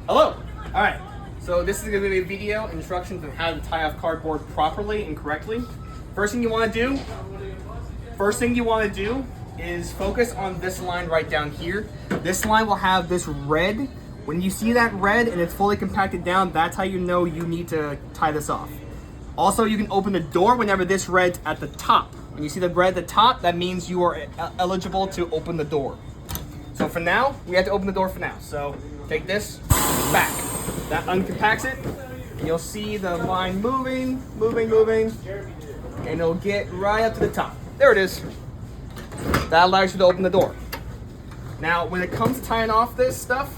Hello. All right. So this is going to be a video instructions on how to tie off cardboard properly and correctly. First thing you want to do is focus on this line right down here. This line will have this red. When you see that red and it's fully compacted down, that's how you know you need to tie this off. Also, you can open the door whenever this red's at the top. When you see the red at the top, that means you are eligible to open the door. So for now, we have to open the door for now. So take this back. That uncompacts it, and you'll see the line moving, and it'll get right up to the top. There it is. That allows you to open the door. Now, when it comes to tying off this stuff,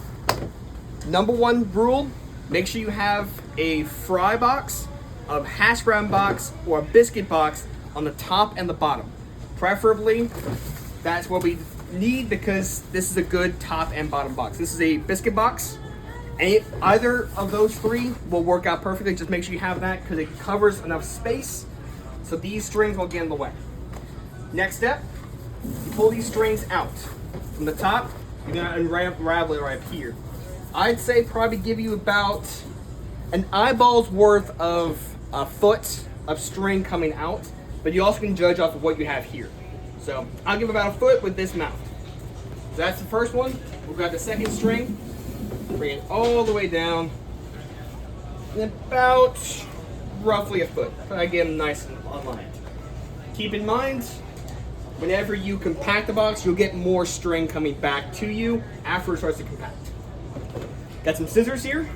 number one rule, make sure you have a fry box, a hash brown box, or a biscuit box on the top and the bottom. Preferably, that's what we need because this is a good top and bottom box. This is a biscuit box. Either of those three will work out perfectly. Just make sure you have that because it covers enough space so these strings won't get in the way. Next step, you pull these strings out. From the top, you're gonna unravel it right up here. I'd say probably give you about an eyeball's worth of a foot of string coming out, but you also can judge off of what you have here. So I'll give about a foot with this mount. So that's the first one. We'll grab the second string, bring it all the way down, and about roughly a foot. I get them nice and aligned. Keep in mind, whenever you compact the box, you'll get more string coming back to you after it starts to compact. Got some scissors here.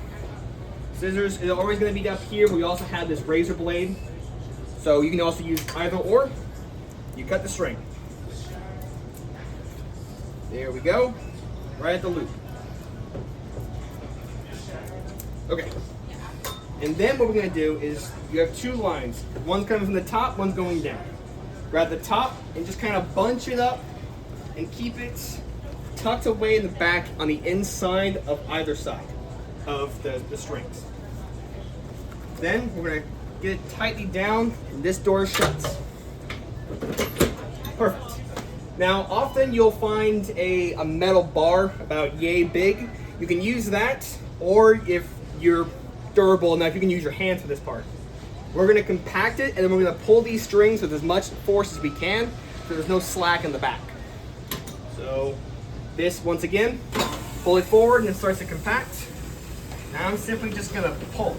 Scissors is always going to be up here. We also have this razor blade, so you can also use either or. You cut the string. There we go, right at the loop. Okay, and then what we're gonna do is, you have two lines. One's coming from the top, one's going down. Grab the top and just kind of bunch it up and keep it tucked away in the back on the inside of either side of the strings. Then we're gonna get it tightly down and this door shuts. Perfect. Now, often you'll find a metal bar about yay big. You can use that, or if you're durable enough, you can use your hands for this part. We're gonna compact it, and then we're gonna pull these strings with as much force as we can, so there's no slack in the back. So, this, once again, pull it forward and it starts to compact. Now I'm simply just gonna pull.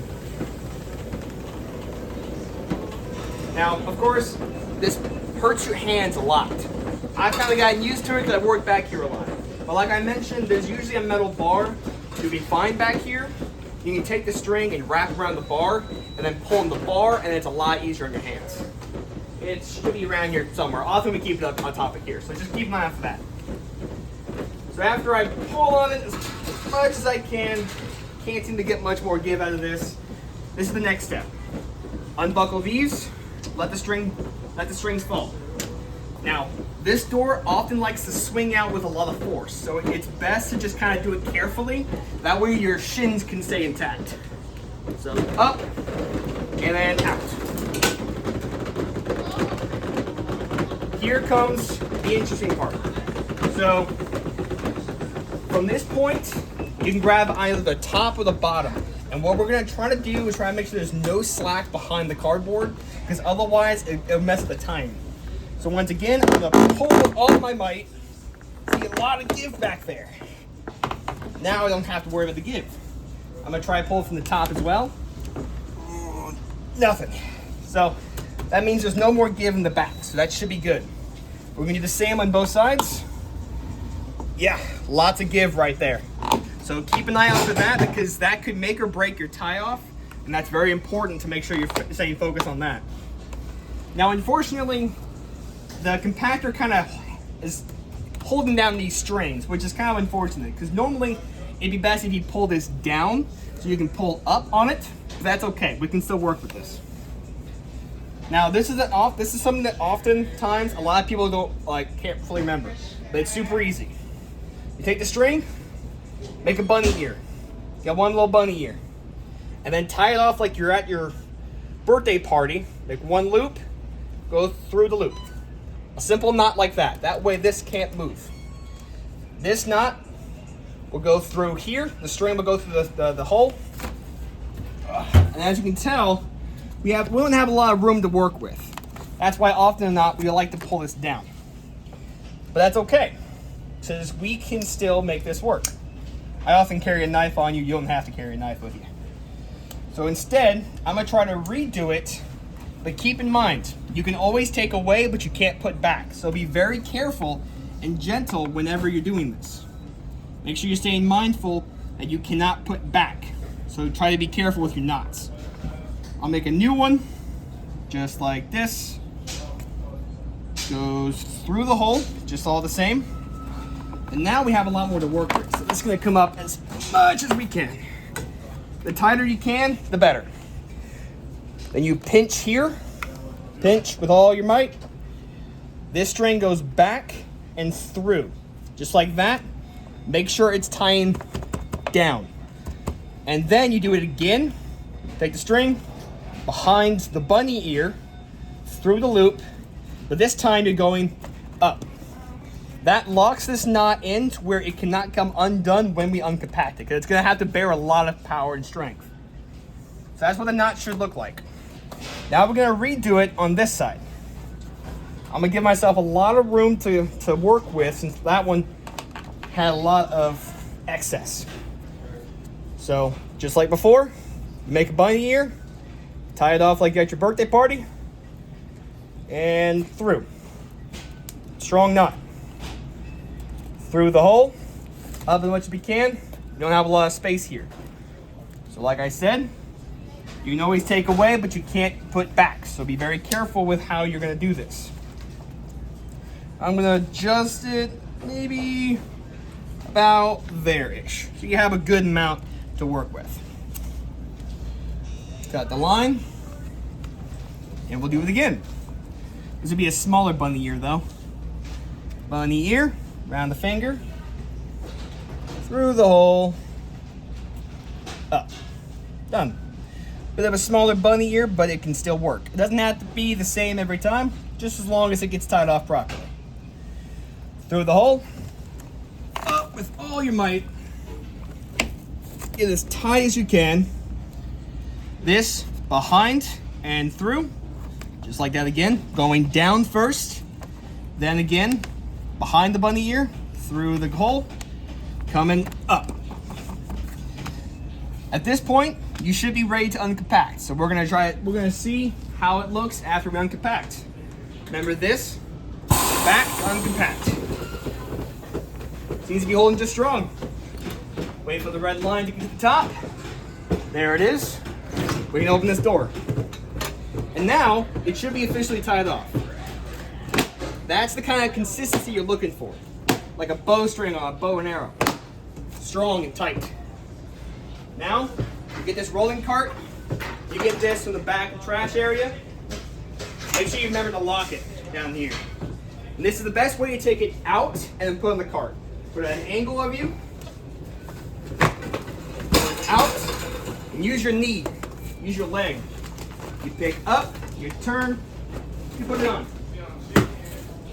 Now, of course, this hurts your hands a lot. I've kind of gotten used to it because I've worked back here a lot. But like I mentioned, there's usually a metal bar. You'll be fine back here. You can take the string and wrap around the bar and then pull on the bar, and it's a lot easier on your hands. It should be around here somewhere. Often we keep it up on top of here, so just keep an eye out for that. So after I pull on it as much as I can't seem to get much more give out of this. This is the next step. Unbuckle these, let the strings fall. Now, this door often likes to swing out with a lot of force, so it's best to just kind of do it carefully. That way your shins can stay intact. So up, and then out. Here comes the interesting part. So, from this point, you can grab either the top or the bottom. And what we're gonna try to do is try to make sure there's no slack behind the cardboard, because otherwise it'll mess with the timing. So once again, I'm gonna pull with all my might. See a lot of give back there. Now I don't have to worry about the give. I'm gonna try to pull from the top as well. Nothing. So that means there's no more give in the back, so that should be good. We're gonna do the same on both sides. Yeah, lots of give right there. So keep an eye out for that, because that could make or break your tie off, and that's very important to make sure you're staying focused on that. Now, unfortunately, the compactor kind of is holding down these strings, which is kind of unfortunate, because normally it'd be best if you pull this down so you can pull up on it, but that's okay. We can still work with this. Now, this is something that oftentimes a lot of people can't fully remember, but it's super easy. You take the string, make a bunny ear. Get one little bunny ear, and then tie it off like you're at your birthday party. Make one loop, go through the loop. A simple knot like that. That way this can't move. This knot will go through here. The string will go through the hole. And as you can tell, we don't have a lot of room to work with. That's why often or not, we like to pull this down. But that's okay, because we can still make this work. I often carry a knife on you. You don't have to carry a knife with you. So instead, I'm gonna try to redo it, but keep in mind, you can always take away, but you can't put back. So be very careful and gentle whenever you're doing this. Make sure you're staying mindful that you cannot put back. So try to be careful with your knots. I'll make a new one, just like this. Goes through the hole, just all the same. And now we have a lot more to work with. So this is gonna come up as much as we can. The tighter you can, the better. Then you pinch here, pinch with all your might. This string goes back and through, just like that. Make sure it's tying down. And then you do it again. Take the string behind the bunny ear, through the loop, but this time you're going up. That locks this knot in to where it cannot come undone when we uncompact it, because it's gonna have to bear a lot of power and strength. So that's what the knot should look like. Now we're gonna redo it on this side. I'm gonna give myself a lot of room to work with, since that one had a lot of excess. So just like before, make a bunny ear, tie it off like you're at your birthday party, and through. Strong knot. Through the hole, up as much as we can. You don't have a lot of space here. So like I said, you can always take away, but you can't put back. So be very careful with how you're gonna do this. I'm gonna adjust it maybe about there-ish. So you have a good amount to work with. Got the line, and we'll do it again. This would be a smaller bunny ear though. Bunny ear, around the finger, through the hole, up. Done. Bit of a smaller bunny ear, but it can still work. It doesn't have to be the same every time, just as long as it gets tied off properly. Through the hole, up with all your might. Get as tight as you can. This behind and through. Just like that again, going down first, then again, behind the bunny ear, through the hole, coming up. At this point, you should be ready to uncompact. So we're gonna see how it looks after we uncompact. Remember this, back to uncompact. Seems to be holding just strong. Wait for the red line to get to the top. There it is. We can open this door. And now, it should be officially tied off. That's the kind of consistency you're looking for. Like a bowstring on a bow and arrow. Strong and tight. Now, you get this rolling cart. You get this from the back of the trash area. Make sure you remember to lock it down here. And this is the best way to take it out and then put it on the cart. Put it at an angle of you. Pull it out. And use your knee. Use your leg. You pick up, you turn, you put it on.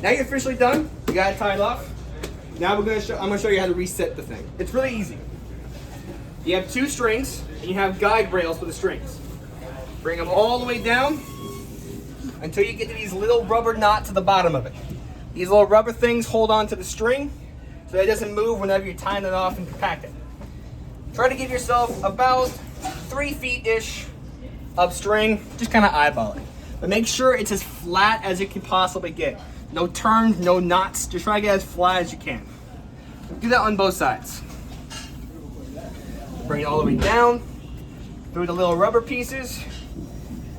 Now you're officially done. You got it tied off. Now I'm gonna show you how to reset the thing. It's really easy. You have two strings and you have guide rails for the strings. Bring them all the way down until you get to these little rubber knots at the bottom of it. These little rubber things hold on to the string so it doesn't move whenever you're tying it off and compact it. Try to give yourself about 3 feet-ish of string, just kind of eyeball it. But make sure it's as flat as it can possibly get. No turns, no knots, just try to get as flat as you can. Do that on both sides. Bring it all the way down, through the little rubber pieces.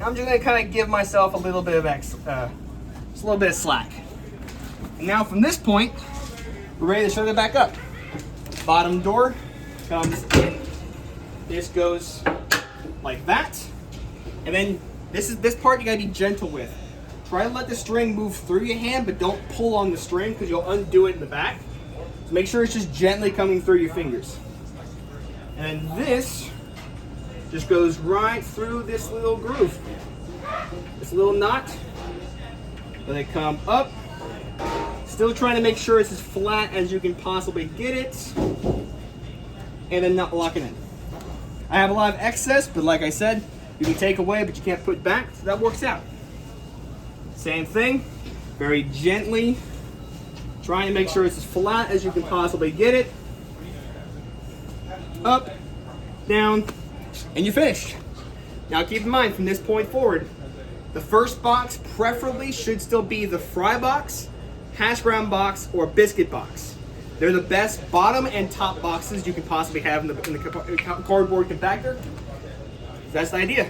I'm just gonna kind of give myself a little bit of just a little bit of slack. And now from this point, we're ready to shut it back up. Bottom door comes in. This goes like that. And then this part you gotta be gentle with. Try to let the string move through your hand, but don't pull on the string because you'll undo it in the back. So make sure it's just gently coming through your fingers. And this just goes right through this little groove. This little knot. Let it come up. Still trying to make sure it's as flat as you can possibly get it. and then not lock it in. I have a lot of excess, but like I said, you can take away, but you can't put back, so that works out. Same thing, very gently, trying to make sure it's as flat as you can possibly get it. Up, down, and you're finished. Now keep in mind, from this point forward, the first box preferably should still be the fry box, hash brown box, or biscuit box. They're the best bottom and top boxes you can possibly have in the cardboard compactor. That's the idea.